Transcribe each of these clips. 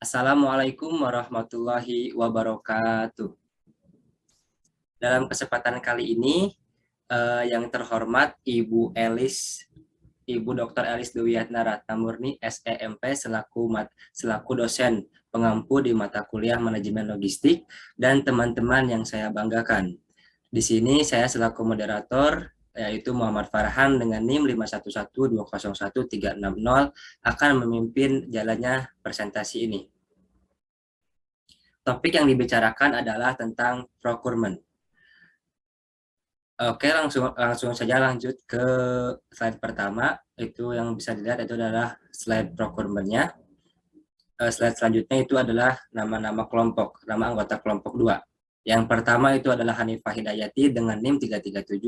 Assalamualaikum warahmatullahi wabarakatuh. Dalam kesempatan kali ini, yang terhormat Ibu Dr. Elis Dwiatna Ratnamurni, SEMP, selaku dosen pengampu di mata kuliah Manajemen Logistik, dan teman-teman yang saya banggakan. Di sini saya selaku moderator, yaitu Muhammad Farhan dengan NIM 511201360 akan memimpin jalannya presentasi ini. Topik yang dibicarakan adalah tentang procurement. Oke, langsung saja lanjut ke slide pertama. Itu yang bisa dilihat itu adalah slide procurement-nya. Slide selanjutnya itu adalah nama-nama kelompok, nama anggota kelompok 2. Yang pertama itu adalah Hanifah Hidayati dengan NIM 337.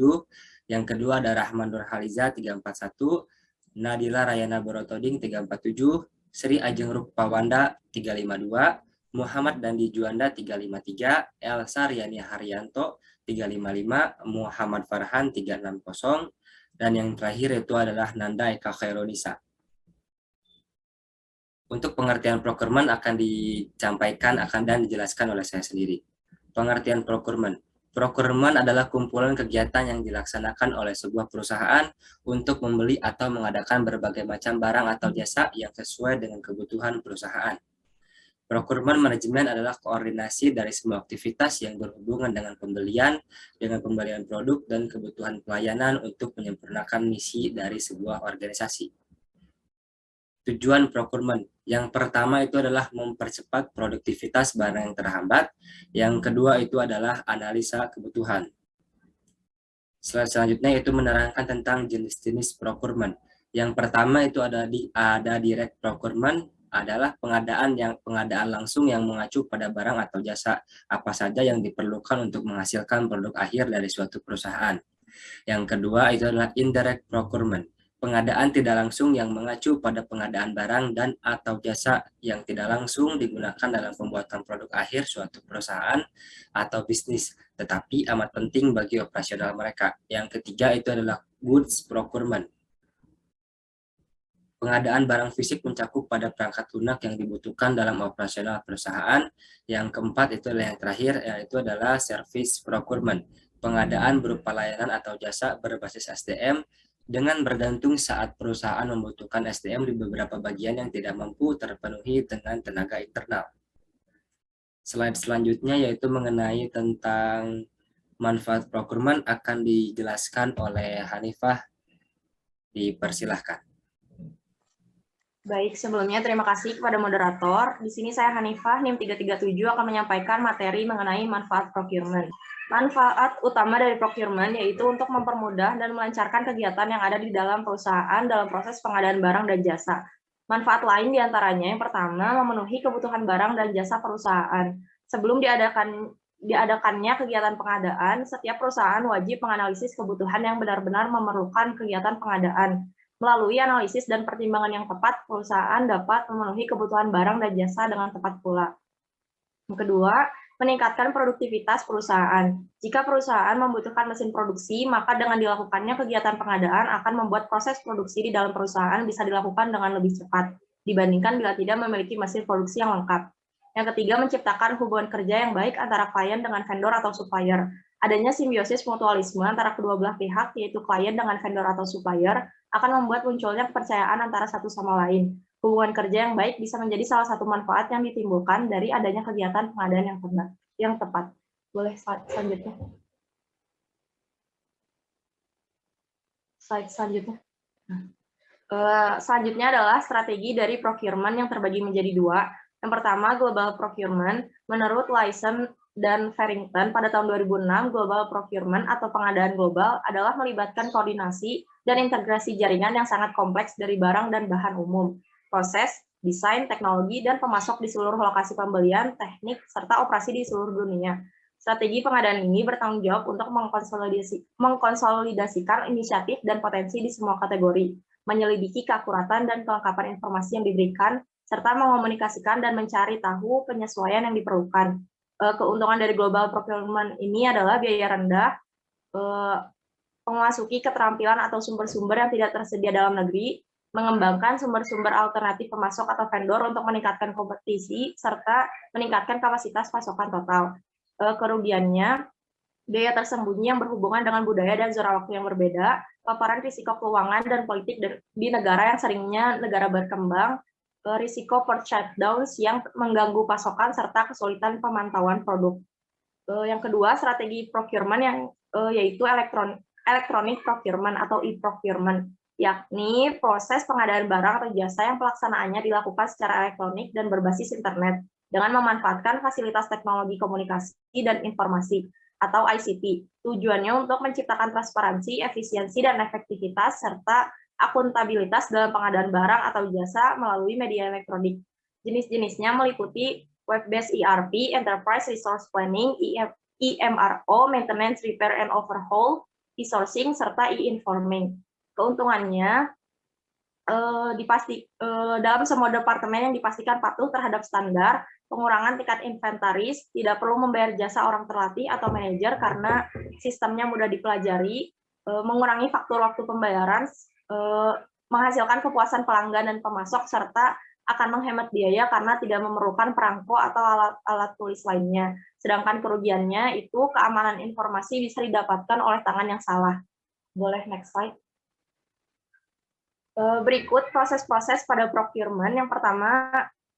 Yang kedua ada Rahman Nurhaliza 341, Nadila Rayana Borotoding 347, Sri Ajeng Rukpawanda 352, Muhammad Dandi Juanda 353, Elsa Riani Haryanto 355, Muhammad Farhan 360, dan yang terakhir itu adalah Nanda Eka Khairunisa. Untuk pengertian procurement akan dan dijelaskan oleh saya sendiri. Pengertian procurement. Procurement adalah kumpulan kegiatan yang dilaksanakan oleh sebuah perusahaan untuk membeli atau mengadakan berbagai macam barang atau jasa yang sesuai dengan kebutuhan perusahaan. Procurement management adalah koordinasi dari semua aktivitas yang berhubungan dengan pembelian produk dan kebutuhan pelayanan untuk menyempurnakan misi dari sebuah organisasi. Tujuan procurement. Yang pertama itu adalah mempercepat produktivitas barang yang terhambat. Yang kedua itu adalah analisa kebutuhan. Slide selanjutnya itu menerangkan tentang jenis-jenis procurement. Yang pertama itu ada direct procurement, adalah pengadaan langsung yang mengacu pada barang atau jasa apa saja yang diperlukan untuk menghasilkan produk akhir dari suatu perusahaan. Yang kedua itu adalah indirect procurement, pengadaan tidak langsung yang mengacu pada pengadaan barang dan atau jasa yang tidak langsung digunakan dalam pembuatan produk akhir suatu perusahaan atau bisnis, tetapi amat penting bagi operasional mereka. Yang ketiga itu adalah goods procurement. Pengadaan barang fisik mencakup pada perangkat lunak yang dibutuhkan dalam operasional perusahaan. Yang keempat itu adalah yang terakhir, yaitu adalah service procurement. Pengadaan berupa layanan atau jasa berbasis SDM dengan bergantung saat perusahaan membutuhkan SDM di beberapa bagian yang tidak mampu terpenuhi dengan tenaga internal. Slide selanjutnya yaitu mengenai tentang manfaat procurement akan dijelaskan oleh Hanifah. Dipersilahkan. Baik, sebelumnya terima kasih kepada moderator. Di sini saya Hanifah, NIM 337 akan menyampaikan materi mengenai manfaat procurement. Manfaat utama dari procurement yaitu untuk mempermudah dan melancarkan kegiatan yang ada di dalam perusahaan dalam proses pengadaan barang dan jasa. Manfaat lain diantaranya yang pertama, memenuhi kebutuhan barang dan jasa perusahaan. Sebelum diadakannya kegiatan pengadaan, setiap perusahaan wajib menganalisis kebutuhan yang benar-benar memerlukan kegiatan pengadaan. Melalui analisis dan pertimbangan yang tepat, perusahaan dapat memenuhi kebutuhan barang dan jasa dengan tepat pula. Yang kedua, meningkatkan produktivitas perusahaan. Jika perusahaan membutuhkan mesin produksi, maka dengan dilakukannya kegiatan pengadaan akan membuat proses produksi di dalam perusahaan bisa dilakukan dengan lebih cepat dibandingkan bila tidak memiliki mesin produksi yang lengkap. Yang ketiga, menciptakan hubungan kerja yang baik antara klien dengan vendor atau supplier. Adanya simbiosis mutualisme antara kedua belah pihak, yaitu klien dengan vendor atau supplier, akan membuat munculnya kepercayaan antara satu sama lain. Hubungan kerja yang baik bisa menjadi salah satu manfaat yang ditimbulkan dari adanya kegiatan pengadaan yang tepat. Boleh slide selanjutnya. Slide selanjutnya. Selanjutnya adalah strategi dari procurement yang terbagi menjadi dua. Yang pertama, global procurement. Menurut Lyson dan Farrington pada tahun 2006, global procurement atau pengadaan global adalah melibatkan koordinasi dan integrasi jaringan yang sangat kompleks dari barang dan bahan umum, proses, desain, teknologi, dan pemasok di seluruh lokasi pembelian, teknik, serta operasi di seluruh dunia. Strategi pengadaan ini bertanggung jawab untuk mengkonsolidasikan inisiatif dan potensi di semua kategori, menyelidiki keakuratan dan kelengkapan informasi yang diberikan, serta mengomunikasikan dan mencari tahu penyesuaian yang diperlukan. Keuntungan dari global procurement ini adalah biaya rendah, memasuki keterampilan atau sumber-sumber yang tidak tersedia dalam negeri, mengembangkan sumber-sumber alternatif pemasok atau vendor untuk meningkatkan kompetisi, serta meningkatkan kapasitas pasokan total. Kerugiannya, biaya tersembunyi yang berhubungan dengan budaya dan zona waktu yang berbeda, paparan risiko keuangan dan politik di negara yang seringnya negara berkembang, risiko port shutdowns yang mengganggu pasokan, serta kesulitan pemantauan produk. Yang kedua, strategi procurement yang yaitu electronic procurement atau e-procurement, yakni proses pengadaan barang atau jasa yang pelaksanaannya dilakukan secara elektronik dan berbasis internet dengan memanfaatkan fasilitas teknologi komunikasi dan informasi atau ICT. Tujuannya untuk menciptakan transparansi, efisiensi, dan efektivitas, serta akuntabilitas dalam pengadaan barang atau jasa melalui media elektronik. Jenis-jenisnya meliputi Web-based ERP, Enterprise Resource Planning, EMRO, Maintenance, Repair, and Overhaul, e-sourcing, serta e-informing. Keuntungannya, dalam semua departemen yang dipastikan patuh terhadap standar, pengurangan tingkat inventaris, tidak perlu membayar jasa orang terlatih atau manajer karena sistemnya mudah dipelajari, mengurangi faktur waktu pembayaran, menghasilkan kepuasan pelanggan dan pemasok, serta akan menghemat biaya karena tidak memerlukan perangko atau alat tulis lainnya. Sedangkan kerugiannya itu keamanan informasi bisa didapatkan oleh tangan yang salah. Boleh next slide. Berikut proses-proses pada procurement. Yang pertama,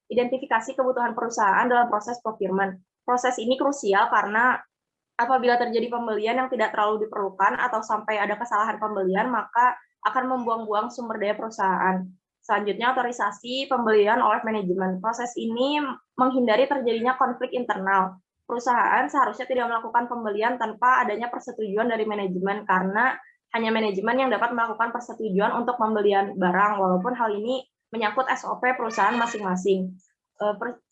identifikasi kebutuhan perusahaan dalam proses procurement. Proses ini krusial karena apabila terjadi pembelian yang tidak terlalu diperlukan atau sampai ada kesalahan pembelian, maka akan membuang-buang sumber daya perusahaan. Selanjutnya, otorisasi pembelian oleh manajemen. Proses ini menghindari terjadinya konflik internal. Perusahaan seharusnya tidak melakukan pembelian tanpa adanya persetujuan dari manajemen, karena hanya manajemen yang dapat melakukan persetujuan untuk pembelian barang, walaupun hal ini menyangkut SOP perusahaan masing-masing.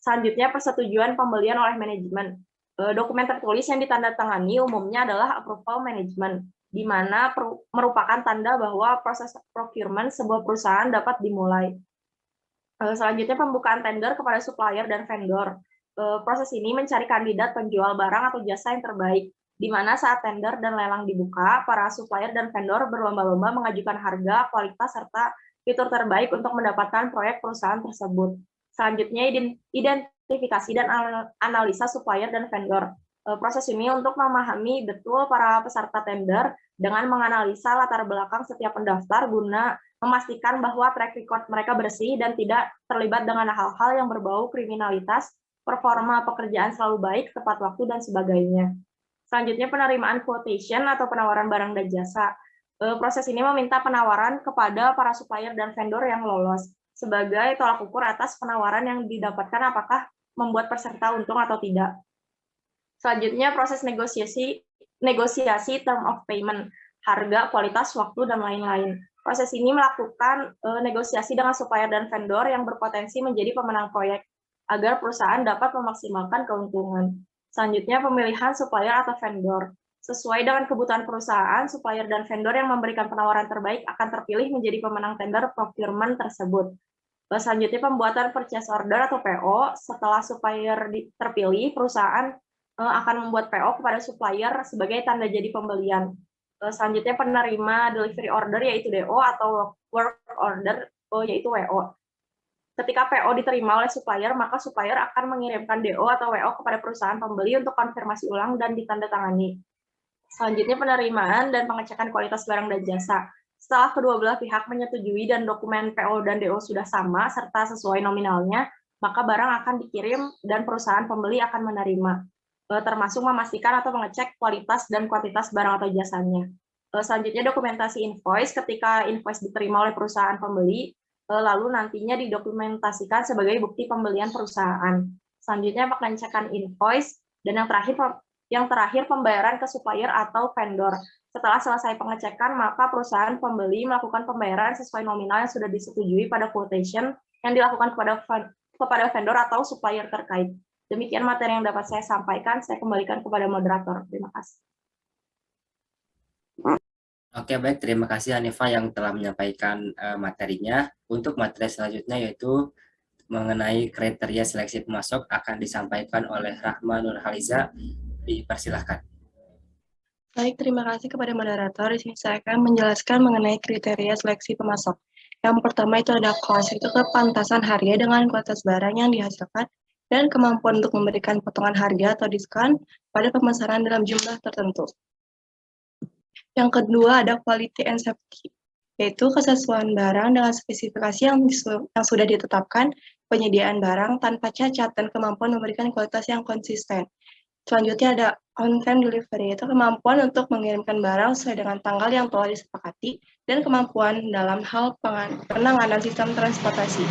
Selanjutnya, persetujuan pembelian oleh manajemen. Dokumen tertulis yang ditandatangani umumnya adalah approval management, di mana merupakan tanda bahwa proses procurement sebuah perusahaan dapat dimulai. Selanjutnya, pembukaan tender kepada supplier dan vendor. Proses ini mencari kandidat penjual barang atau jasa yang terbaik, di mana saat tender dan lelang dibuka, para supplier dan vendor berlomba-lomba mengajukan harga, kualitas, serta fitur terbaik untuk mendapatkan proyek perusahaan tersebut. Selanjutnya, identifikasi dan analisa supplier dan vendor. Proses ini untuk memahami betul para peserta tender dengan menganalisa latar belakang setiap pendaftar guna memastikan bahwa track record mereka bersih dan tidak terlibat dengan hal-hal yang berbau kriminalitas, performa pekerjaan selalu baik, tepat waktu, dan sebagainya. Selanjutnya, penerimaan quotation atau penawaran barang dan jasa. Proses ini meminta penawaran kepada para supplier dan vendor yang lolos sebagai tolak ukur atas penawaran yang didapatkan apakah membuat peserta untung atau tidak. Selanjutnya, proses negosiasi term of payment, harga, kualitas, waktu, dan lain-lain. Proses ini melakukan negosiasi dengan supplier dan vendor yang berpotensi menjadi pemenang proyek agar perusahaan dapat memaksimalkan keuntungan. Selanjutnya, pemilihan supplier atau vendor. Sesuai dengan kebutuhan perusahaan, supplier dan vendor yang memberikan penawaran terbaik akan terpilih menjadi pemenang tender procurement tersebut. Selanjutnya, pembuatan purchase order atau PO. Setelah supplier terpilih, perusahaan akan membuat PO kepada supplier sebagai tanda jadi pembelian. Selanjutnya, penerima delivery order yaitu DO atau work order yaitu WO. Ketika PO diterima oleh supplier, maka supplier akan mengirimkan DO atau WO kepada perusahaan pembeli untuk konfirmasi ulang dan ditandatangani. Selanjutnya, penerimaan dan pengecekan kualitas barang dan jasa. Setelah kedua belah pihak menyetujui dan dokumen PO dan DO sudah sama serta sesuai nominalnya, maka barang akan dikirim dan perusahaan pembeli akan menerima, termasuk memastikan atau mengecek kualitas dan kuantitas barang atau jasanya. Selanjutnya, dokumentasi invoice. Ketika invoice diterima oleh perusahaan pembeli, lalu nantinya didokumentasikan sebagai bukti pembelian perusahaan. Selanjutnya, pengecekan invoice, dan yang terakhir pembayaran ke supplier atau vendor. Setelah selesai pengecekan, maka perusahaan pembeli melakukan pembayaran sesuai nominal yang sudah disetujui pada quotation yang dilakukan kepada vendor atau supplier terkait. Demikian materi yang dapat saya sampaikan. Saya kembalikan kepada moderator. Terima kasih. Oke, baik. Terima kasih Hanifah yang telah menyampaikan materinya. Untuk materi selanjutnya yaitu mengenai kriteria seleksi pemasok akan disampaikan oleh Rahma Nurhaliza. Dipersilahkan. Baik, terima kasih kepada moderator. Di sini saya akan menjelaskan mengenai kriteria seleksi pemasok. Yang pertama itu ada cost, itu kepantasan harga dengan kualitas barang yang dihasilkan dan kemampuan untuk memberikan potongan harga atau diskon pada pemesanan dalam jumlah tertentu. Yang kedua ada quality and safety, yaitu kesesuaian barang dengan spesifikasi yang sudah ditetapkan, penyediaan barang tanpa cacat, dan kemampuan memberikan kualitas yang konsisten. Selanjutnya ada on-time delivery, yaitu kemampuan untuk mengirimkan barang sesuai dengan tanggal yang telah disepakati, dan kemampuan dalam hal penanganan sistem transportasi.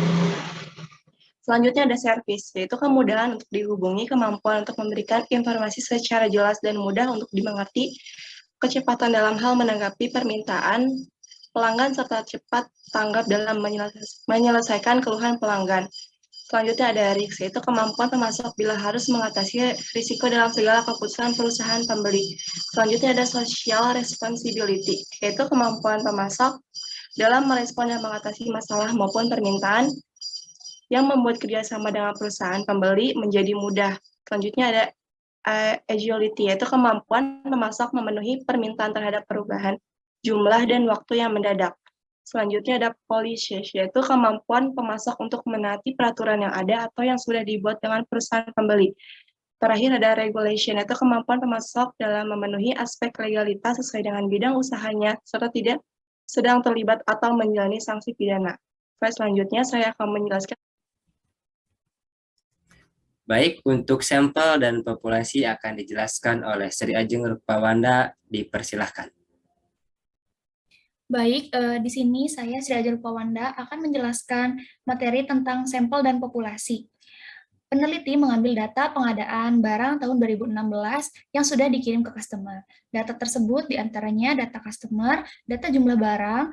Selanjutnya ada service, yaitu kemudahan untuk dihubungi, kemampuan untuk memberikan informasi secara jelas dan mudah untuk dimengerti, kecepatan dalam hal menanggapi permintaan pelanggan, serta cepat tanggap dalam menyelesaikan keluhan pelanggan. Selanjutnya ada risk, yaitu kemampuan pemasok bila harus mengatasi risiko dalam segala keputusan perusahaan pembeli. Selanjutnya ada social responsibility, yaitu kemampuan pemasok dalam merespon dan mengatasi masalah maupun permintaan yang membuat kerjasama dengan perusahaan pembeli menjadi mudah. Selanjutnya ada agility, yaitu kemampuan pemasok memenuhi permintaan terhadap perubahan jumlah dan waktu yang mendadak. Selanjutnya ada policies, yaitu kemampuan pemasok untuk menaati peraturan yang ada atau yang sudah dibuat dengan perusahaan pembeli. Terakhir ada regulation, yaitu kemampuan pemasok dalam memenuhi aspek legalitas sesuai dengan bidang usahanya, serta tidak sedang terlibat atau menjalani sanksi pidana. Selanjutnya saya akan menjelaskan. Baik, untuk sampel dan populasi akan dijelaskan oleh Sri Ajeng Rupawanda, dipersilahkan. Baik, di sini saya Sri Ajeng Rupawanda akan menjelaskan materi tentang sampel dan populasi. Peneliti mengambil data pengadaan barang tahun 2016 yang sudah dikirim ke customer. Data tersebut diantaranya data customer, data jumlah barang,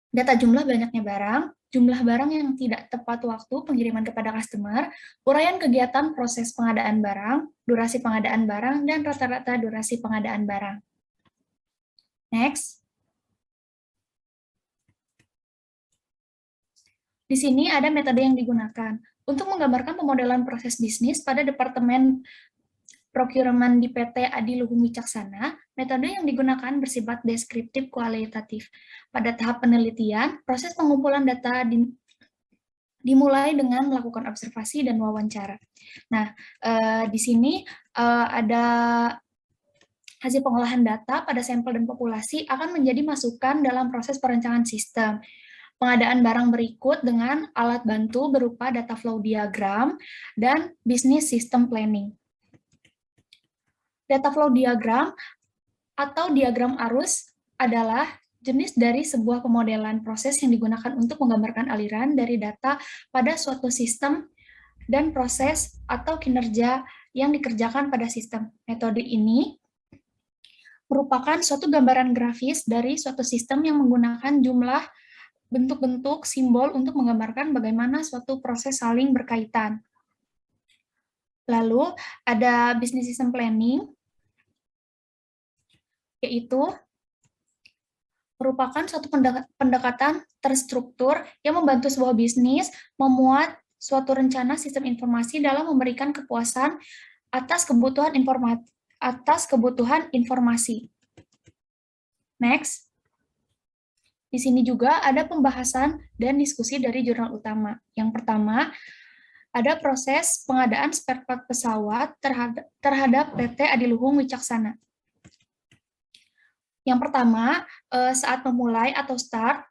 data jumlah banyaknya barang, jumlah barang yang tidak tepat waktu pengiriman kepada customer, uraian kegiatan proses pengadaan barang, durasi pengadaan barang, dan rata-rata durasi pengadaan barang. Next. Di sini ada metode yang digunakan. Untuk menggambarkan pemodelan proses bisnis pada Departemen Procurement di PT Adiluhung Wicaksana, metode yang digunakan bersifat deskriptif kualitatif. Pada tahap penelitian, proses pengumpulan data dimulai dengan melakukan observasi dan wawancara. Nah, di sini ada hasil pengolahan data pada sampel dan populasi akan menjadi masukan dalam proses perencanaan sistem. Pengadaan barang berikut dengan alat bantu berupa data flow diagram dan business system planning. Data flow diagram atau diagram arus adalah jenis dari sebuah pemodelan proses yang digunakan untuk menggambarkan aliran dari data pada suatu sistem dan proses atau kinerja yang dikerjakan pada sistem. Metode ini merupakan suatu gambaran grafis dari suatu sistem yang menggunakan jumlah bentuk-bentuk simbol untuk menggambarkan bagaimana suatu proses saling berkaitan. Lalu ada business system planning, yaitu merupakan suatu pendekatan terstruktur yang membantu sebuah bisnis memuat suatu rencana sistem informasi dalam memberikan kepuasan atas kebutuhan informasi. Next. Di sini juga ada pembahasan dan diskusi dari jurnal utama. Yang pertama, ada proses pengadaan spare part pesawat terhadap PT Adiluhung Wicaksana. Yang pertama, saat memulai atau start,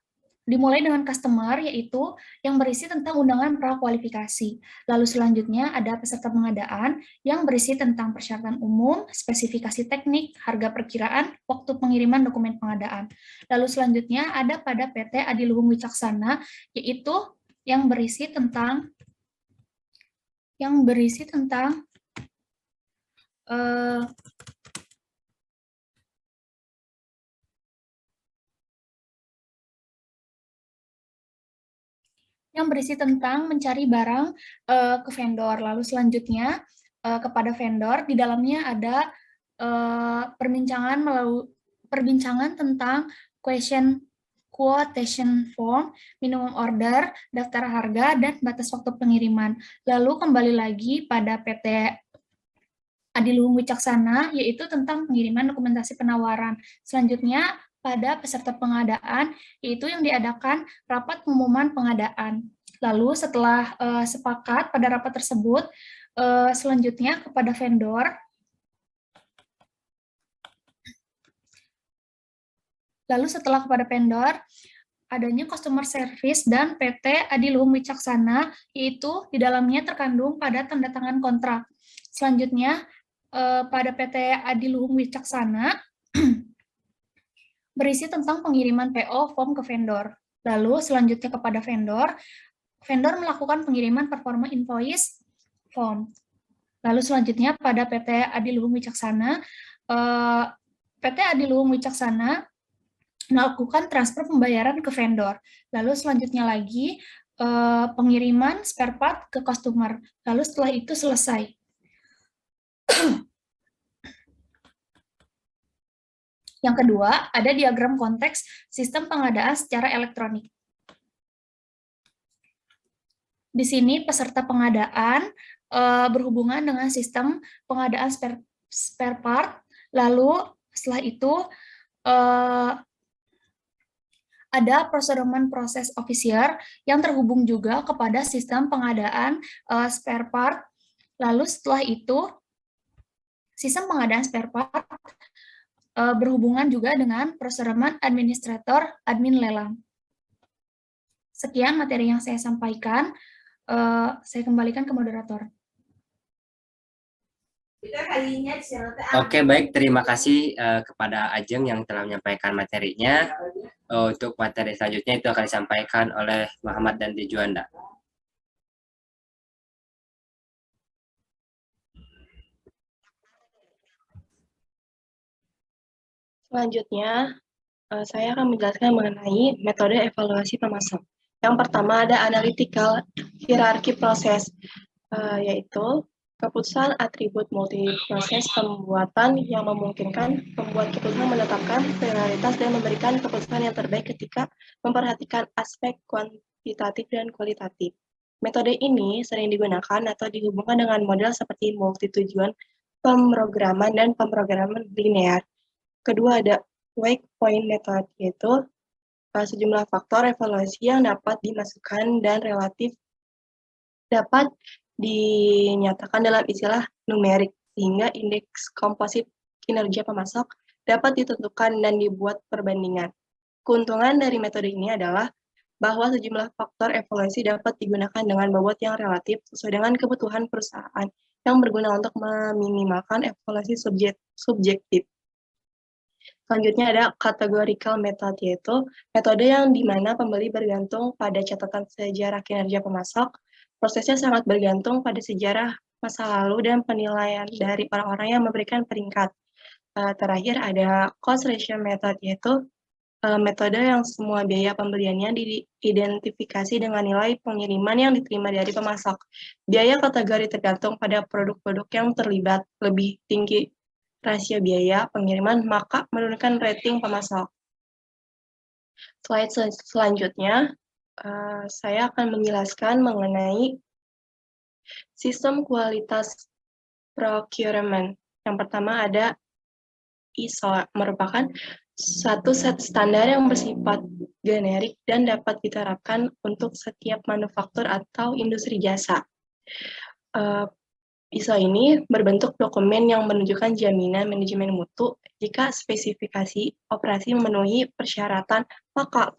dimulai dengan customer, yaitu yang berisi tentang undangan prakualifikasi. Lalu selanjutnya ada peserta pengadaan yang berisi tentang persyaratan umum, spesifikasi teknik, harga perkiraan, waktu pengiriman dokumen pengadaan. Lalu selanjutnya ada pada PT Adiluhung Wicaksana, yaitu yang berisi tentang mencari barang ke vendor. Lalu selanjutnya kepada vendor, di dalamnya ada perbincangan tentang quotation form, minimum order, daftar harga, dan batas waktu pengiriman. Lalu kembali lagi pada PT Adiluhung Wicaksana, yaitu tentang pengiriman dokumentasi penawaran. Selanjutnya pada peserta pengadaan, yaitu yang diadakan rapat pengumuman pengadaan. Lalu setelah sepakat pada rapat tersebut, selanjutnya kepada vendor. Lalu setelah kepada vendor, adanya customer service dan PT Adiluhung Wicaksana, yaitu di dalamnya terkandung pada tanda tangan kontrak. Selanjutnya, pada PT Adiluhung Wicaksana, berisi tentang pengiriman PO form ke vendor. Lalu selanjutnya kepada vendor, vendor melakukan pengiriman performa invoice form. Lalu selanjutnya pada PT Adiluhung Wicaksana, PT Adiluhung Wicaksana melakukan transfer pembayaran ke vendor. Lalu selanjutnya lagi pengiriman spare part ke customer. Lalu setelah itu selesai. Yang kedua, ada diagram konteks sistem pengadaan secara elektronik. Di sini peserta pengadaan berhubungan dengan sistem pengadaan spare part. Lalu setelah itu ada proseduran proses officer yang terhubung juga kepada sistem pengadaan spare part. Lalu setelah itu, sistem pengadaan spare part berhubungan juga dengan proseduran administrator admin lelang. Sekian materi yang saya sampaikan. Saya kembalikan ke moderator. Oke, baik. Terima kasih kepada Ajeng yang telah menyampaikan materinya. Untuk materi selanjutnya itu akan disampaikan oleh Muhammad dan Juanda. Selanjutnya, saya akan menjelaskan mengenai metode evaluasi pemasok. Yang pertama ada analytical hierarchy proses, yaitu keputusan atribut multiproses pembuatan yang memungkinkan pembuat keputusan menetapkan prioritas dan memberikan keputusan yang terbaik ketika memperhatikan aspek kuantitatif dan kualitatif. Metode ini sering digunakan atau dihubungkan dengan model seperti multitujuan, pemrograman, dan pemrograman linear. Kedua ada wake point method, yaitu sejumlah faktor evaluasi yang dapat dimasukkan dan relatif dapat dinyatakan dalam istilah numerik, sehingga indeks komposit kinerja pemasok dapat ditentukan dan dibuat perbandingan. Keuntungan dari metode ini adalah bahwa sejumlah faktor evaluasi dapat digunakan dengan bobot yang relatif sesuai dengan kebutuhan perusahaan yang berguna untuk meminimalkan evaluasi subjektif. Selanjutnya ada categorical method, yaitu metode yang dimana pembeli bergantung pada catatan sejarah kinerja pemasok. Prosesnya sangat bergantung pada sejarah masa lalu dan penilaian dari orang-orang yang memberikan peringkat. Terakhir ada cost ratio method, yaitu metode yang semua biaya pembeliannya diidentifikasi dengan nilai pengiriman yang diterima dari pemasok. Biaya kategori tergantung pada produk-produk yang terlibat. Lebih tinggi rasio biaya pengiriman, maka menurunkan rating pemasok. Slide selanjutnya, saya akan menjelaskan mengenai sistem kualitas procurement. Yang pertama ada ISO, merupakan satu set standar yang bersifat generik dan dapat diterapkan untuk setiap manufaktur atau industri jasa. ISO ini berbentuk dokumen yang menunjukkan jaminan manajemen mutu. Jika spesifikasi operasi memenuhi persyaratan, maka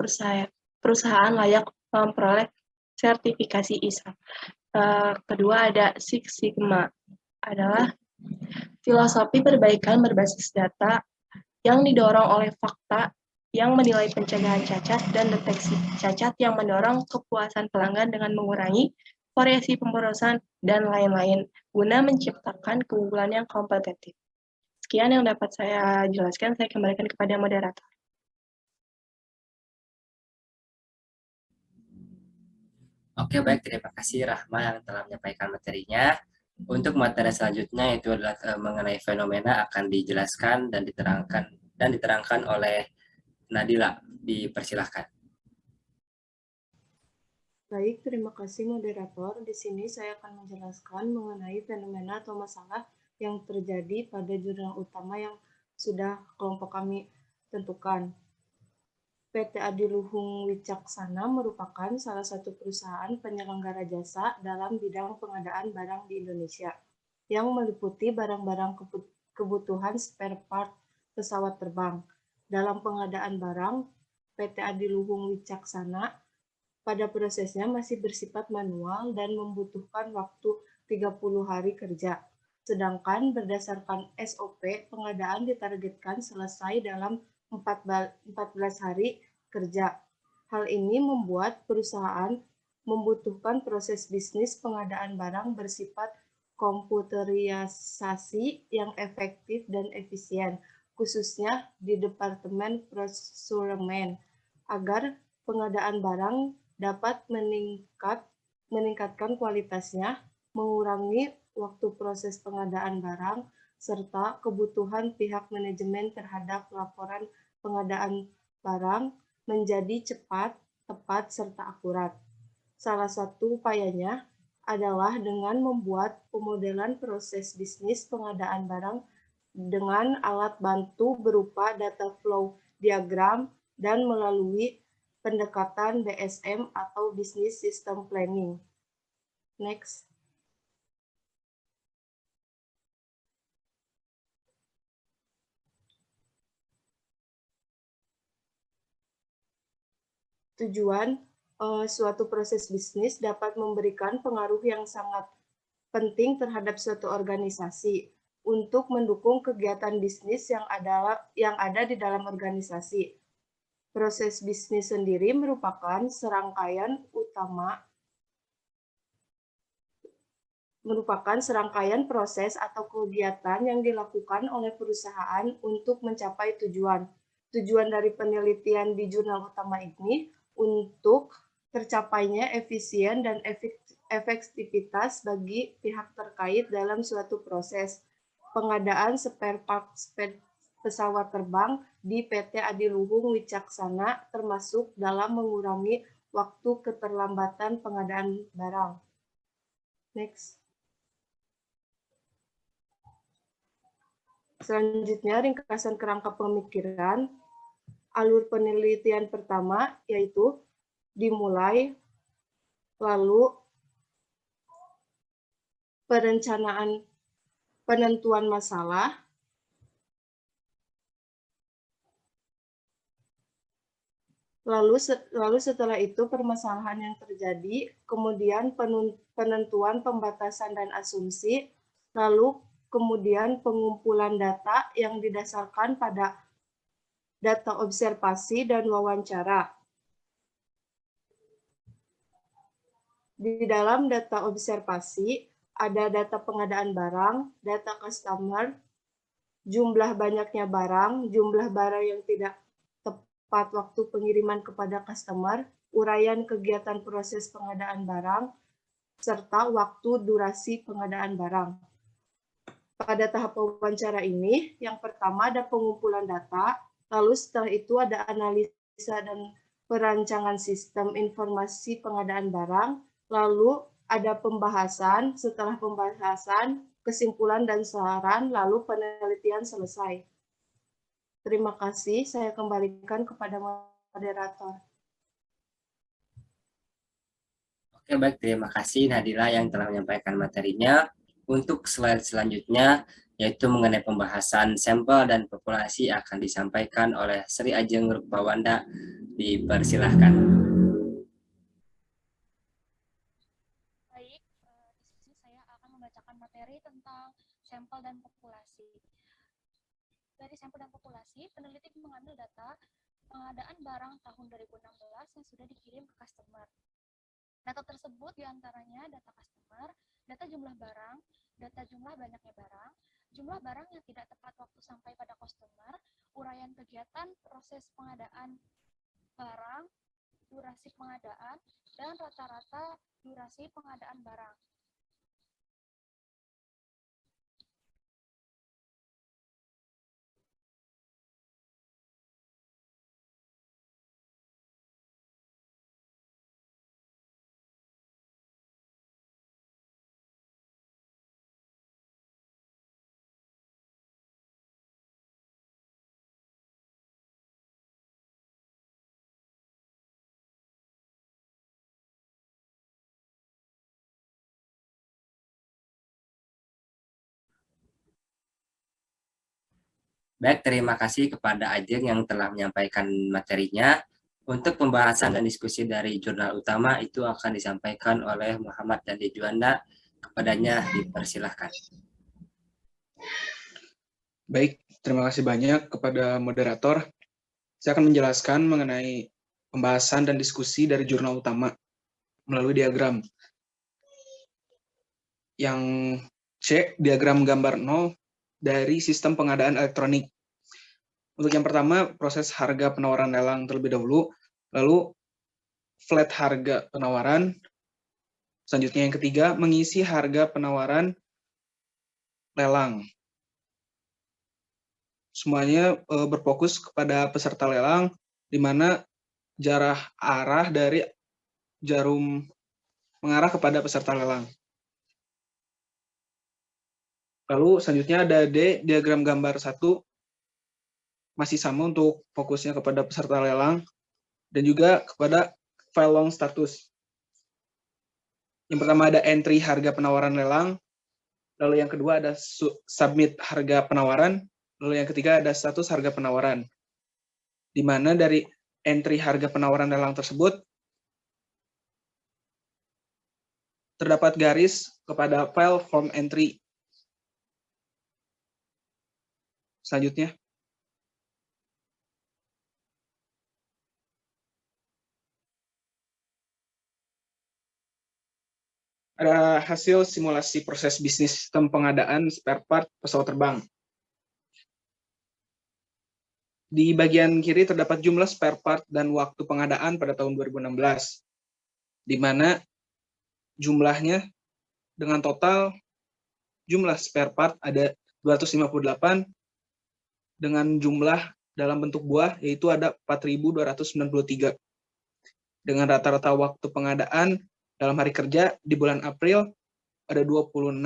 perusahaan layak memperoleh sertifikasi ISO. Kedua ada Six Sigma, adalah filosofi perbaikan berbasis data yang didorong oleh fakta yang menilai pencegahan cacat dan deteksi cacat yang mendorong kepuasan pelanggan dengan mengurangi variasi pemborosan, dan lain-lain, guna menciptakan keunggulan yang kompetitif. Sekian yang dapat saya jelaskan, saya kembalikan kepada moderator. Oke, baik. Terima kasih Rahma yang telah menyampaikan materinya. Untuk materi selanjutnya itu adalah mengenai fenomena akan dijelaskan dan diterangkan oleh Nadila. Dipersilahkan. Baik, terima kasih moderator. Di sini saya akan menjelaskan mengenai fenomena atau masalah yang terjadi pada jurnal utama yang sudah kelompok kami tentukan. PT Adiluhung Wicaksana merupakan salah satu perusahaan penyelenggara jasa dalam bidang pengadaan barang di Indonesia, yang meliputi barang-barang kebutuhan spare part pesawat terbang. Dalam pengadaan barang, PT Adiluhung Wicaksana pada prosesnya masih bersifat manual dan membutuhkan waktu 30 hari kerja. Sedangkan berdasarkan SOP, pengadaan ditargetkan selesai dalam 14 hari kerja. Hal ini membuat perusahaan membutuhkan proses bisnis pengadaan barang bersifat komputerisasi yang efektif dan efisien, khususnya di Departemen Procurement, agar pengadaan barang dapat meningkatkan kualitasnya, mengurangi waktu proses pengadaan barang, serta kebutuhan pihak manajemen terhadap laporan pengadaan barang menjadi cepat, tepat, serta akurat. Salah satu upayanya adalah dengan membuat pemodelan proses bisnis pengadaan barang dengan alat bantu berupa data flow diagram dan melalui pendekatan BSM atau Business System Planning. Next. Tujuan suatu proses bisnis dapat memberikan pengaruh yang sangat penting terhadap suatu organisasi untuk mendukung kegiatan bisnis yang ada di dalam organisasi. Proses bisnis sendiri merupakan serangkaian proses atau kegiatan yang dilakukan oleh perusahaan untuk mencapai tujuan. Tujuan dari penelitian di jurnal utama ini untuk tercapainya efisien dan efektivitas bagi pihak terkait dalam suatu proses pengadaan spare part pesawat terbang di PT Adiluhung Wicaksana, termasuk dalam mengurangi waktu keterlambatan pengadaan barang. Next. Selanjutnya, ringkasan kerangka pemikiran. Alur penelitian pertama yaitu dimulai, lalu penentuan masalah, lalu setelah itu permasalahan yang terjadi, kemudian penentuan pembatasan dan asumsi, lalu kemudian pengumpulan data yang didasarkan pada data observasi dan wawancara. Di dalam data observasi ada data pengadaan barang, data customer, jumlah banyaknya barang, jumlah barang yang tidak tepat waktu pengiriman kepada customer, uraian kegiatan proses pengadaan barang, serta waktu durasi pengadaan barang. Pada tahap wawancara ini, yang pertama ada pengumpulan data, lalu setelah itu ada analisa dan perancangan sistem informasi pengadaan barang, lalu ada pembahasan, setelah pembahasan, kesimpulan dan saran, lalu penelitian selesai. Terima kasih, saya kembalikan kepada moderator. Oke, baik. Terima kasih Nadila yang telah menyampaikan materinya. Untuk slide selanjutnya, yaitu mengenai pembahasan sampel dan populasi akan disampaikan oleh Sri Ajeng Rupawanda. Dipersilahkan. Baik, di sini saya akan membacakan materi tentang sampel dan populasi. Dari sampel dan populasi, peneliti mengambil data pengadaan barang tahun 2016 yang sudah dikirim ke customer. Data tersebut diantaranya data customer, data jumlah barang, data jumlah banyaknya barang, jumlah barang yang tidak tepat waktu sampai pada customer, uraian kegiatan proses pengadaan barang, durasi pengadaan, dan rata-rata durasi pengadaan barang. Baik, terima kasih kepada Ajeng yang telah menyampaikan materinya. Untuk pembahasan dan diskusi dari jurnal utama itu akan disampaikan oleh Muhammad Dandi Juanda. Kepadanya dipersilahkan. Baik, terima kasih banyak kepada moderator. Saya akan menjelaskan mengenai pembahasan dan diskusi dari jurnal utama melalui diagram. Yang C, diagram gambar 0 dari sistem pengadaan elektronik. Untuk yang pertama, proses harga penawaran lelang terlebih dahulu, lalu flat harga penawaran. Selanjutnya yang ketiga, mengisi harga penawaran lelang. Semuanya berfokus kepada peserta lelang, di mana jarak arah dari jarum mengarah kepada peserta lelang. Lalu selanjutnya ada D, diagram gambar 1, masih sama untuk fokusnya kepada peserta lelang, dan juga kepada file long status. Yang pertama ada entry harga penawaran lelang, lalu yang kedua ada submit harga penawaran, lalu yang ketiga ada status harga penawaran. Di mana dari entry harga penawaran lelang tersebut, terdapat garis kepada file form entry. Selanjutnya, ada hasil simulasi proses bisnis sistem pengadaan spare part pesawat terbang. Di bagian kiri terdapat jumlah spare part dan waktu pengadaan pada tahun 2016, di mana jumlahnya dengan total jumlah spare part ada 258, dengan jumlah dalam bentuk buah yaitu ada 4.293. Dengan rata-rata waktu pengadaan dalam hari kerja di bulan April ada 26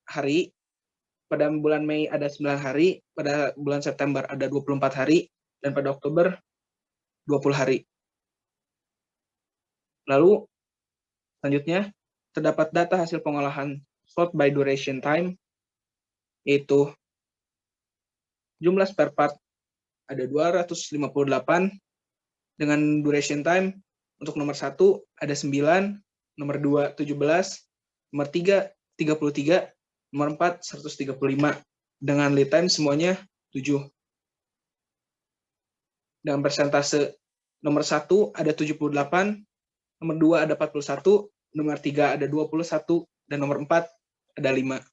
hari, pada bulan Mei ada 9 hari, pada bulan September ada 24 hari, dan pada Oktober 20 hari. Lalu selanjutnya terdapat data hasil pengolahan sort by duration time, yaitu jumlah spare part ada 258 dengan duration time. Untuk nomor 1 ada 9, nomor 2 17, nomor 3 33, nomor 4 135. Dengan lead time semuanya 7. Dengan persentase nomor 1 ada 78, nomor 2 ada 41, nomor 3 ada 21, dan nomor 4 ada 5.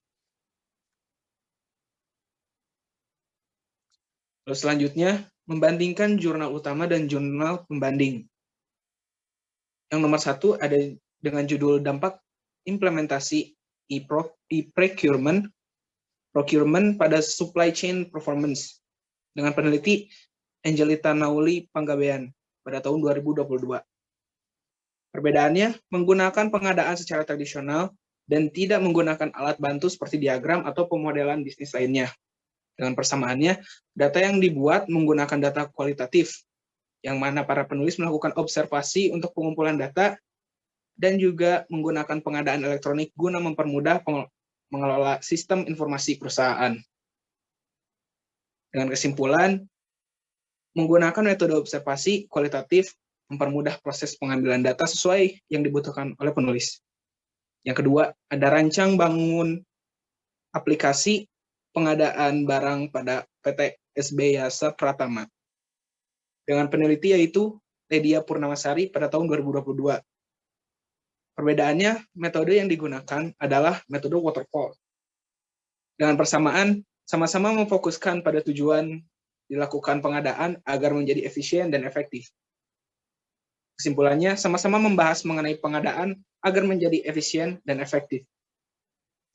Lalu selanjutnya, membandingkan jurnal utama dan jurnal pembanding. Yang nomor 1 ada dengan judul dampak implementasi e-procurement pada supply chain performance dengan peneliti Angelita Nauli Panggabean pada tahun 2022. Perbedaannya menggunakan pengadaan secara tradisional dan tidak menggunakan alat bantu seperti diagram atau pemodelan bisnis lainnya. Dengan persamaannya, data yang dibuat menggunakan data kualitatif, yang mana para penulis melakukan observasi untuk pengumpulan data dan juga menggunakan pengadaan elektronik guna mempermudah mengelola sistem informasi perusahaan. Dengan kesimpulan, menggunakan metode observasi kualitatif mempermudah proses pengambilan data sesuai yang dibutuhkan oleh penulis. Yang kedua, ada rancang bangun aplikasi pengadaan barang pada PT SB Yasa Pratama dengan peneliti yaitu Ledia Purnamasari pada tahun 2022. Perbedaannya, metode yang digunakan adalah metode waterfall. Dengan persamaan, sama-sama memfokuskan pada tujuan dilakukan pengadaan agar menjadi efisien dan efektif. Kesimpulannya, sama-sama membahas mengenai pengadaan agar menjadi efisien dan efektif.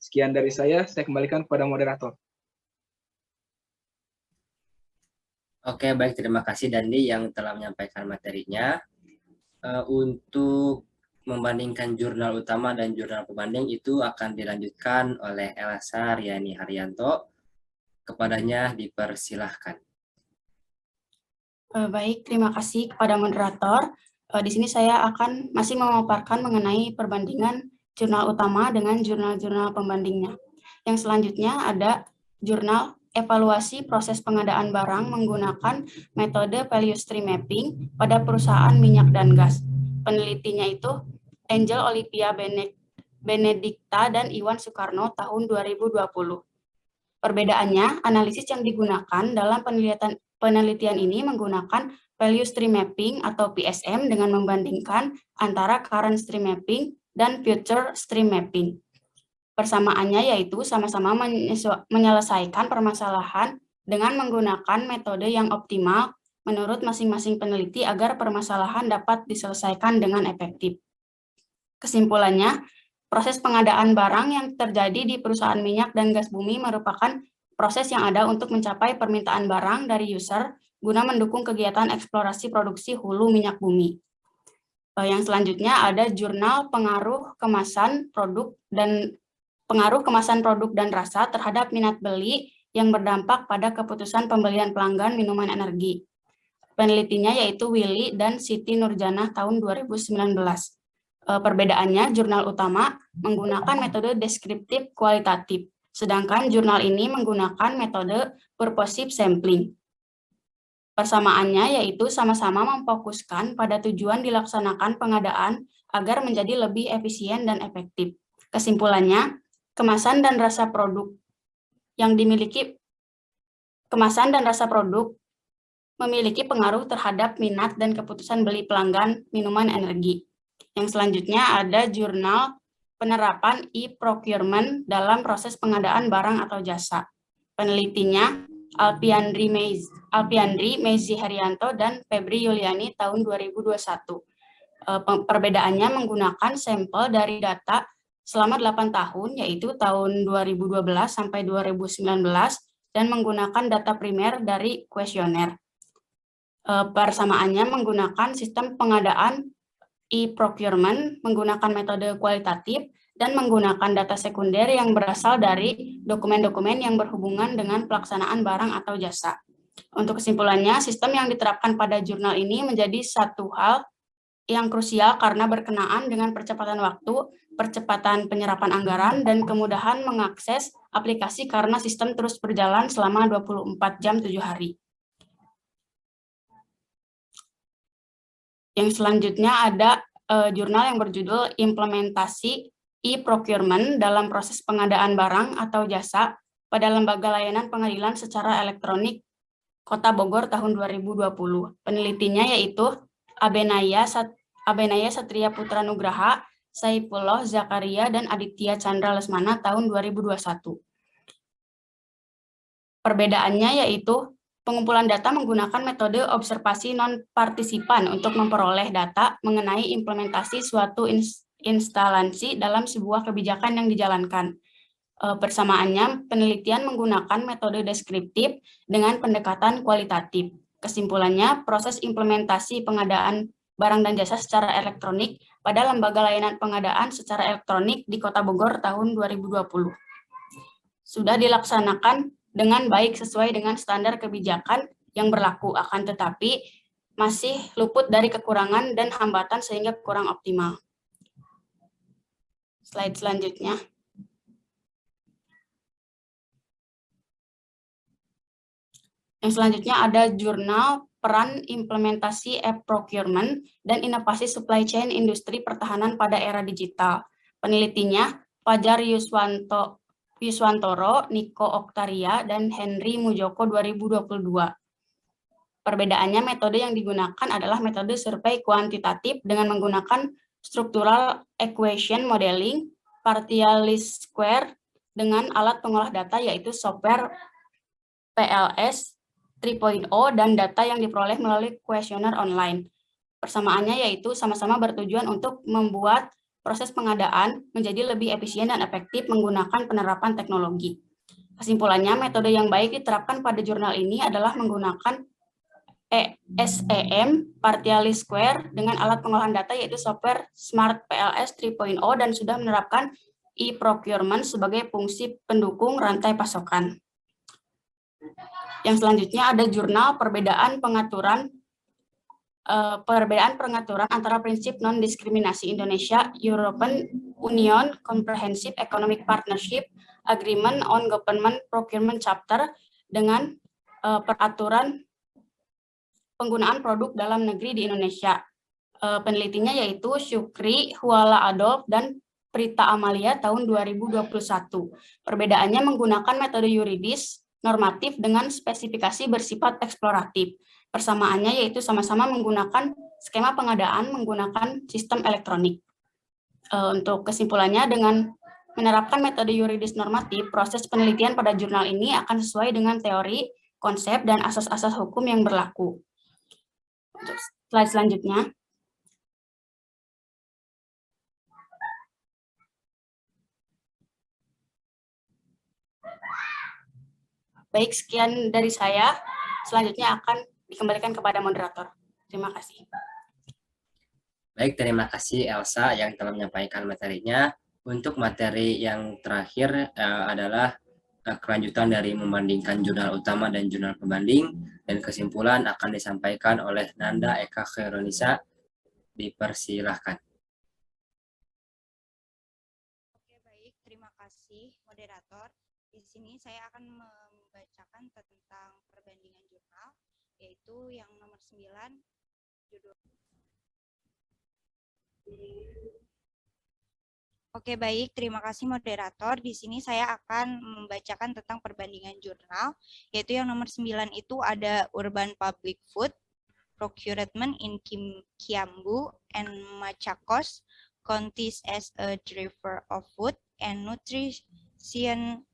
Sekian dari saya kembalikan kepada moderator. Oke, baik. Terima kasih Dandi yang telah menyampaikan materinya. Untuk membandingkan jurnal utama dan jurnal pembanding itu akan dilanjutkan oleh Elsa Riani Haryanto. Kepadanya dipersilahkan. Baik, terima kasih kepada moderator. Di sini saya akan masih memaparkan mengenai perbandingan jurnal utama dengan jurnal-jurnal pembandingnya. Yang selanjutnya ada jurnal evaluasi proses pengadaan barang menggunakan metode value stream mapping pada perusahaan minyak dan gas. Penelitinya itu Angel Olivia Benedicta dan Iwan Soekarno tahun 2020. Perbedaannya, analisis yang digunakan dalam penelitian ini menggunakan value stream mapping atau PSM dengan membandingkan antara current stream mapping dan future stream mapping. Persamaannya yaitu sama-sama menyelesaikan permasalahan dengan menggunakan metode yang optimal menurut masing-masing peneliti agar permasalahan dapat diselesaikan dengan efektif. Kesimpulannya, proses pengadaan barang yang terjadi di perusahaan minyak dan gas bumi merupakan proses yang ada untuk mencapai permintaan barang dari user guna mendukung kegiatan eksplorasi produksi hulu minyak bumi. Yang selanjutnya ada jurnal pengaruh kemasan produk dan rasa terhadap minat beli yang berdampak pada keputusan pembelian pelanggan minuman energi. Penelitinya yaitu Willy dan Siti Nurjanah tahun 2019. Perbedaannya, jurnal utama menggunakan metode deskriptif kualitatif, sedangkan jurnal ini menggunakan metode purposive sampling. Persamaannya yaitu sama-sama memfokuskan pada tujuan dilaksanakan pengadaan agar menjadi lebih efisien dan efektif. Kesimpulannya, kemasan dan rasa produk memiliki pengaruh terhadap minat dan keputusan beli pelanggan minuman energi. Yang selanjutnya ada jurnal penerapan e-procurement dalam proses pengadaan barang atau jasa. Penelitinya Alpiandri Mezi Herianto dan Febri Yuliani tahun 2021. Perbedaannya menggunakan sampel dari data selama 8 tahun, yaitu tahun 2012 sampai 2019, dan menggunakan data primer dari kuesioner. Persamaannya menggunakan sistem pengadaan e-procurement, menggunakan metode kualitatif, dan menggunakan data sekunder yang berasal dari dokumen-dokumen yang berhubungan dengan pelaksanaan barang atau jasa. Untuk kesimpulannya, sistem yang diterapkan pada jurnal ini menjadi satu hal yang krusial karena berkenaan dengan percepatan waktu, percepatan penyerapan anggaran, dan kemudahan mengakses aplikasi karena sistem terus berjalan selama 24 jam 7 hari. Yang selanjutnya ada jurnal yang berjudul Implementasi e-procurement dalam proses pengadaan barang atau jasa pada Lembaga Layanan Pengadilan secara Elektronik Kota Bogor tahun 2020. Penelitinya yaitu Abenaya Satria Putra Nugraha, Saifullah Zakaria, dan Aditya Chandra Lesmana tahun 2021. Perbedaannya yaitu pengumpulan data menggunakan metode observasi non-partisipan untuk memperoleh data mengenai implementasi suatu instalasi dalam sebuah kebijakan yang dijalankan. Persamaannya, penelitian menggunakan metode deskriptif dengan pendekatan kualitatif. Kesimpulannya, proses implementasi pengadaan barang dan jasa secara elektronik pada Lembaga Layanan Pengadaan secara elektronik di Kota Bogor tahun 2020 sudah dilaksanakan dengan baik sesuai dengan standar kebijakan yang berlaku, akan tetapi masih luput dari kekurangan dan hambatan sehingga kurang optimal. Slide selanjutnya. Yang selanjutnya ada jurnal peran implementasi e-procurement dan inovasi supply chain industri pertahanan pada era digital. Penelitinya Fajar Yuswantoro, Niko Oktaria, dan Henry Mujoko 2022. Perbedaannya, metode yang digunakan adalah metode survei kuantitatif dengan menggunakan structural equation modeling, partial least square dengan alat pengolah data yaitu software PLS 3.0 dan data yang diperoleh melalui kuesioner online. Persamaannya yaitu sama-sama bertujuan untuk membuat proses pengadaan menjadi lebih efisien dan efektif menggunakan penerapan teknologi. Kesimpulannya, metode yang baik diterapkan pada jurnal ini adalah menggunakan SEM, partial least square, dengan alat pengolahan data yaitu software Smart PLS 3.0 dan sudah menerapkan e-procurement sebagai fungsi pendukung rantai pasokan. Yang selanjutnya ada jurnal perbedaan pengaturan antara prinsip non-diskriminasi Indonesia European Union Comprehensive Economic Partnership Agreement on Government Procurement Chapter dengan peraturan penggunaan produk dalam negeri di Indonesia. Penelitinya yaitu Syukri, Huala Adolf, dan Prita Amalia tahun 2021. Perbedaannya menggunakan metode yuridis normatif dengan spesifikasi bersifat eksploratif. Persamaannya yaitu sama-sama menggunakan skema pengadaan menggunakan sistem elektronik. Untuk kesimpulannya, dengan menerapkan metode yuridis normatif, proses penelitian pada jurnal ini akan sesuai dengan teori, konsep, dan asas-asas hukum yang berlaku. Untuk slide selanjutnya. Baik, sekian dari saya. Selanjutnya akan dikembalikan kepada moderator. Terima kasih. Baik, terima kasih Elsa yang telah menyampaikan materinya. Untuk materi yang terakhir adalah kelanjutan dari membandingkan jurnal utama dan jurnal pembanding, dan kesimpulan akan disampaikan oleh Nanda Eka Khairunisa. Dipersilahkan. Oke, baik. Terima kasih, moderator. Di sini saya akan membacakan tentang perbandingan jurnal, yaitu yang nomor 9, judul. Oke, baik. Terima kasih, moderator. Di sini saya akan membacakan tentang perbandingan jurnal, yaitu yang nomor 9 itu ada Urban Public Food, Procurement in Kiambu and Machakos Counties as a Driver of Food and Nutrition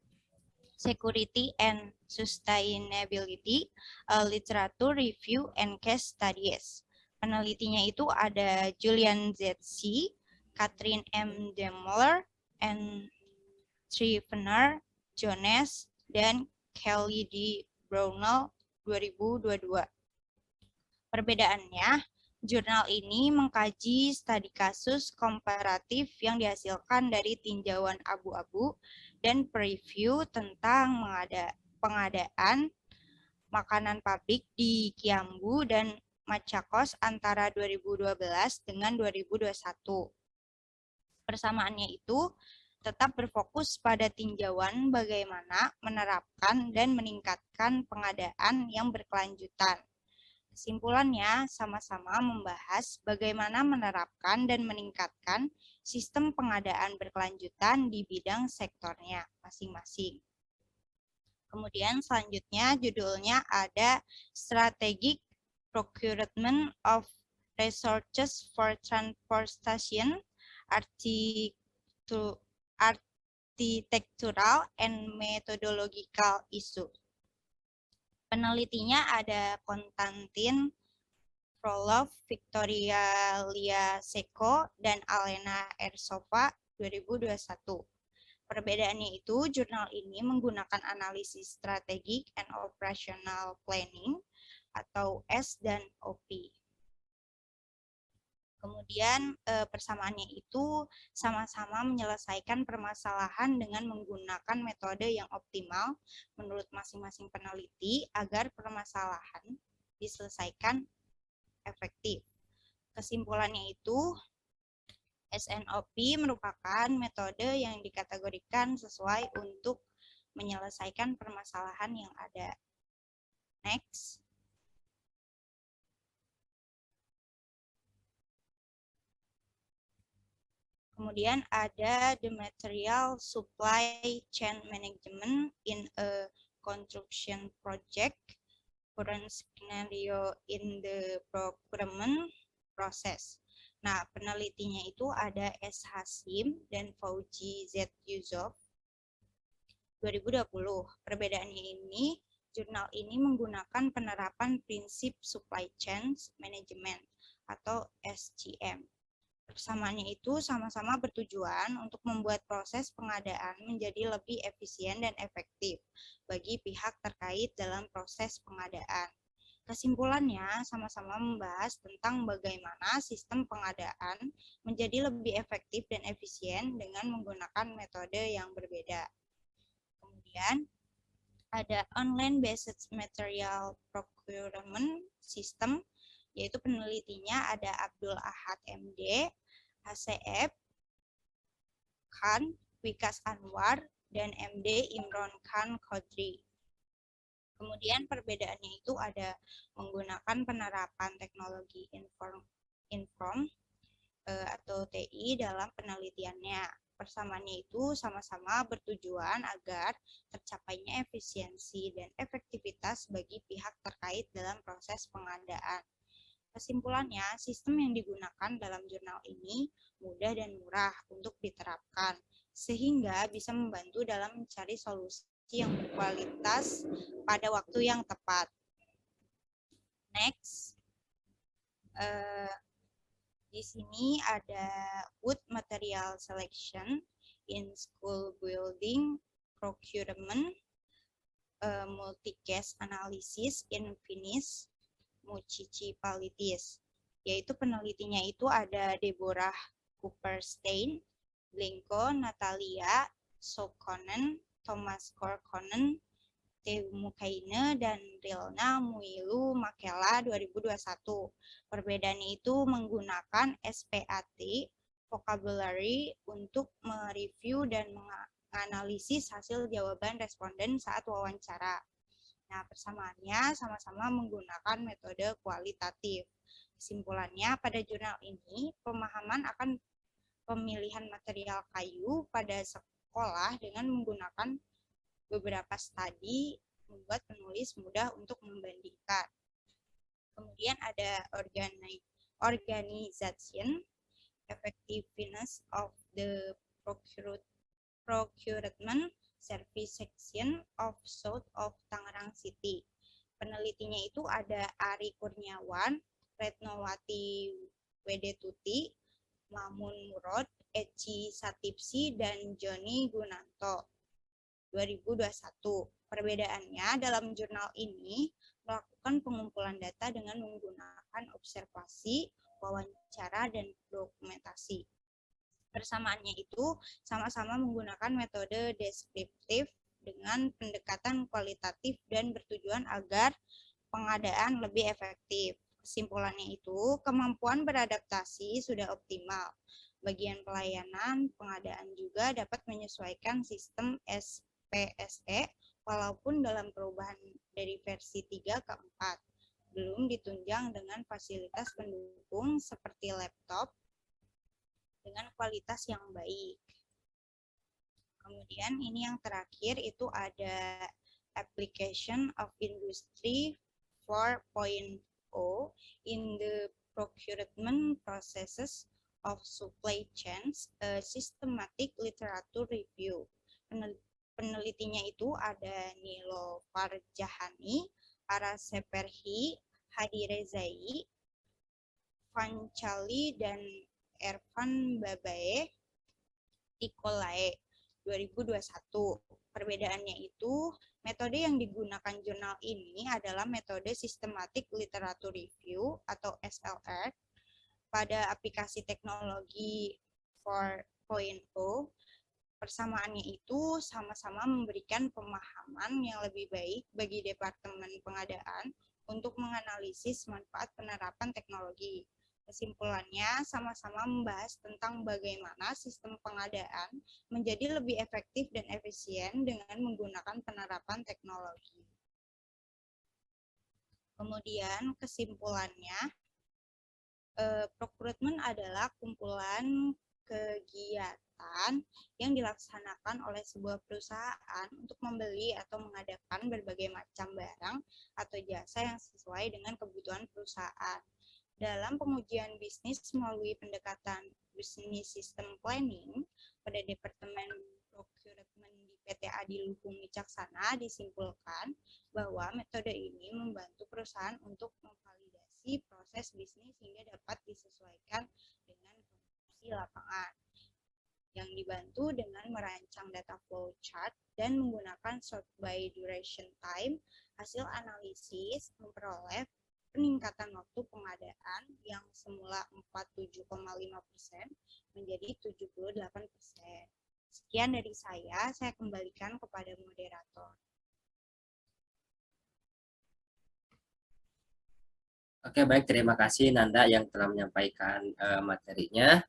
Security and Sustainability, Literature Review and Case Studies. Penelitinya itu ada Julian Z.C., Catherine M. Demoler, and Trevor Jones, dan Kelly D. Brownell 2022. Perbedaannya, jurnal ini mengkaji studi kasus komparatif yang dihasilkan dari tinjauan abu-abu dan preview tentang pengadaan makanan pabrik di Kiambu dan Machakos antara 2012 dengan 2021. Persamaannya itu tetap berfokus pada tinjauan bagaimana menerapkan dan meningkatkan pengadaan yang berkelanjutan. Kesimpulannya sama-sama membahas bagaimana menerapkan dan meningkatkan sistem pengadaan berkelanjutan di bidang sektornya masing-masing. Kemudian selanjutnya judulnya ada Strategic Procurement of Resources for Transportation, Architectural and Methodological Issue. Penelitinya ada Konstantin Frolov, Victoria Liaseko, dan Alena Ersova 2021. Perbedaannya itu, jurnal ini menggunakan analisis strategic and operational planning atau S dan OP. Kemudian persamaannya itu sama-sama menyelesaikan permasalahan dengan menggunakan metode yang optimal menurut masing-masing peneliti agar permasalahan diselesaikan efektif. Kesimpulannya itu, SNOP merupakan metode yang dikategorikan sesuai untuk menyelesaikan permasalahan yang ada. Next. Kemudian ada the material supply chain management in a construction project, current scenario in the procurement process. Nah, penelitinya itu ada S. Hasim dan Fauji Z. Yusuf 2020. Perbedaannya ini, jurnal ini menggunakan penerapan prinsip supply chain management atau SCM. Persamaannya itu sama-sama bertujuan untuk membuat proses pengadaan menjadi lebih efisien dan efektif bagi pihak terkait dalam proses pengadaan. Kesimpulannya sama-sama membahas tentang bagaimana sistem pengadaan menjadi lebih efektif dan efisien dengan menggunakan metode yang berbeda. Kemudian ada online based material procurement system, yaitu penelitinya ada Abdul Ahad MD, HCF, Khan, Wikas Anwar, dan MD Imron Khan Khodri. Kemudian perbedaannya itu ada menggunakan penerapan teknologi inform atau TI dalam penelitiannya. Persamaannya itu sama-sama bertujuan agar tercapainya efisiensi dan efektivitas bagi pihak terkait dalam proses pengadaan. Kesimpulannya, sistem yang digunakan dalam jurnal ini mudah dan murah untuk diterapkan, sehingga bisa membantu dalam mencari solusi yang berkualitas pada waktu yang tepat. Next, di sini ada wood material selection in school building procurement, multi-case analysis in finish municipalities, yaitu penelitinya itu ada Deborah Cooper-Stein, Blanco Natalia Sokonen, Thomas Korkonen, Teumukaine, dan Rilna Muilu Makela 2021. Perbedaannya itu menggunakan SPAT, vocabulary, untuk mereview dan menganalisis hasil jawaban responden saat wawancara. Nah, persamaannya sama-sama menggunakan metode kualitatif. Kesimpulannya, pada jurnal ini, pemahaman akan pemilihan material kayu pada sekolah dengan menggunakan beberapa studi membuat penulis mudah untuk membandingkan. Kemudian ada organization, effectiveness of the procurement service section of South of Tangerang City. Penelitinya itu ada Ari Kurniawan, Retnowati Wedetuti, Mamun Murad, Eci Satipsi, dan Joni Gunanto. 2021. Perbedaannya dalam jurnal ini melakukan pengumpulan data dengan menggunakan observasi, wawancara, dan dokumentasi. Persamaannya itu sama-sama menggunakan metode deskriptif dengan pendekatan kualitatif dan bertujuan agar pengadaan lebih efektif. Kesimpulannya itu kemampuan beradaptasi sudah optimal. Bagian pelayanan pengadaan juga dapat menyesuaikan sistem PSE walaupun dalam perubahan dari versi 3 ke 4. Belum ditunjang dengan fasilitas pendukung seperti laptop dengan kualitas yang baik. Kemudian ini yang terakhir itu ada application of industry 4.0 in the procurement processes of supply chains, a systematic literature review. Penelitinya itu ada Nilo Farjahani, Araseperhi, Hadi Rezai, Fancali, dan Ervan Babae Tikolae 2021. Perbedaannya itu, metode yang digunakan jurnal ini adalah metode Systematic Literature Review atau SLR. Pada aplikasi teknologi 4.0, persamaannya itu sama-sama memberikan pemahaman yang lebih baik bagi Departemen Pengadaan untuk menganalisis manfaat penerapan teknologi. Kesimpulannya, sama-sama membahas tentang bagaimana sistem pengadaan menjadi lebih efektif dan efisien dengan menggunakan penerapan teknologi. Kemudian kesimpulannya, procurement adalah kumpulan kegiatan yang dilaksanakan oleh sebuah perusahaan untuk membeli atau mengadakan berbagai macam barang atau jasa yang sesuai dengan kebutuhan perusahaan. Dalam pengujian bisnis melalui pendekatan Business System Planning pada Departemen Procurement di PT Adiluhung Wicaksana disimpulkan bahwa metode ini membantu perusahaan untuk memvalidasi proses bisnis hingga dapat disesuaikan dengan kondisi lapangan, yang dibantu dengan merancang data flow chart dan menggunakan sort by duration time. Hasil analisis memperoleh peningkatan waktu pengadaan yang semula 47,5% menjadi 78%. Sekian dari saya kembalikan kepada moderator. Oke, baik. Terima kasih Nanda yang telah menyampaikan materinya.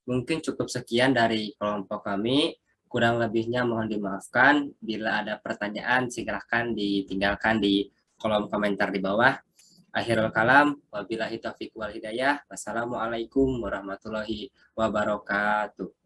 Mungkin cukup sekian dari kelompok kami. Kurang lebihnya mohon dimaafkan. Bila ada pertanyaan, silahkan ditinggalkan di kolom komentar di bawah. Akhirul kalam, wabillahi taufiq wal hidayah. Wassalamualaikum warahmatullahi wabarakatuh.